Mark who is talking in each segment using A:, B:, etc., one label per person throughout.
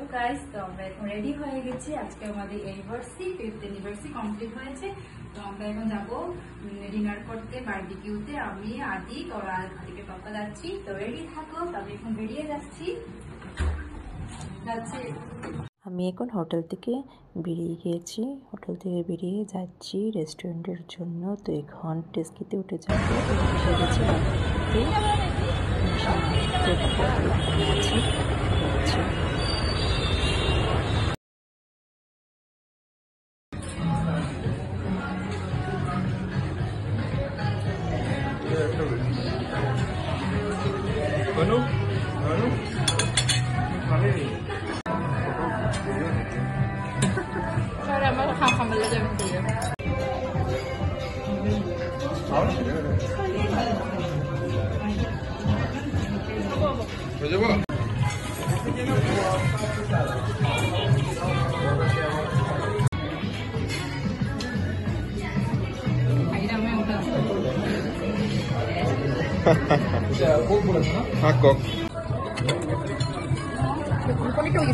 A: Hello guys, তো আমরা এখন রেডি হয়ে গেছি। আজকে আমাদের অ্যানিভার্সারি, 5th অ্যানিভার্সারি কমপ্লিট হয়েছে। তো আমরা এখন যাবো ডিনার করতে বারবিকিউতে। আমি আদিক আর আদিকের পাপা যাচ্ছি। তো রেডি থাকো, তবে এখন বেরিয়ে যাচ্ছি।
B: আমি এখন হোটেল থেকে বেরিয়ে গিয়েছি। হোটেল থেকে বেরিয়ে যাচ্ছি রেস্টুরেন্টের জন্য। তো এখন টেস্কিতে উঠে যাবো। এসে গেছি আছি।
C: Hakok.
B: এখন কেক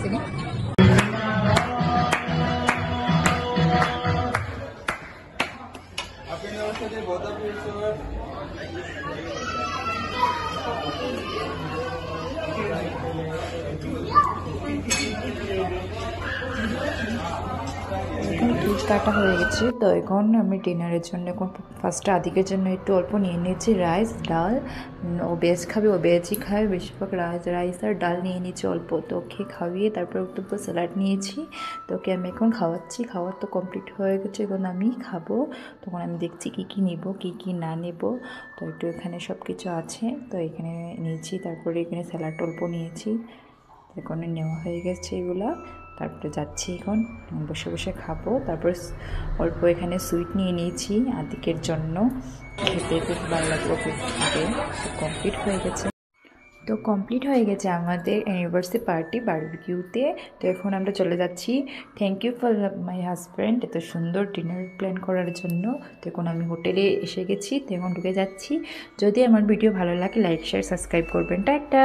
B: কাটা হয়ে গেছে। তো এখন আমি ডিনারের জন্য এখন ফার্স্টে আদিকের জন্য একটু অল্প নিয়ে নিয়েছি রাইস ডাল। ও ভেজ খাবে, ও ভেজই খাবে বেশিরভাগ। রাইস আর ডাল নিয়ে নিয়েছি অল্প। তো ওকে খাইয়ে তারপর একটু স্যালাড নিয়েছি। তো ওকে আমি এখন খাওয়াচ্ছি। খাওয়ার তো কমপ্লিট হয়ে গেছে, এখন আমি খাবো। তখন আমি দেখছি কী কী নিব, কী কী না নেব। তো একটু এখানে সব কিছু আছে, তো এখানে নিয়েছি। তারপরে এখানে স্যালাড অল্প নিয়েছি। এখন নেওয়া হয়ে গেছে এগুলা। তারপরে যাচ্ছি, এখন বসে বসে খাবো। তারপর অল্প এখানে সুইট নিয়ে নিয়েছি আদিকের জন্য, খেতে খুব ভালো লাগলো খেতে। কমপ্লিট হয়ে গেছে। তো কমপ্লিট হয়ে গেছে আমাদের অ্যানিভার্সারি পার্টি বারবিকিউতে। তো এখন আমরা চলে যাচ্ছি। Thank you for my husband এত সুন্দর ডিনার প্ল্যান করার জন্য। তো এখন আমি হোটেলে এসে গেছি, তো এখন ঢুকে যাচ্ছি। যদি আমার ভিডিও ভালো লাগে লাইক শেয়ার সাবস্ক্রাইব করবেন। টাটা।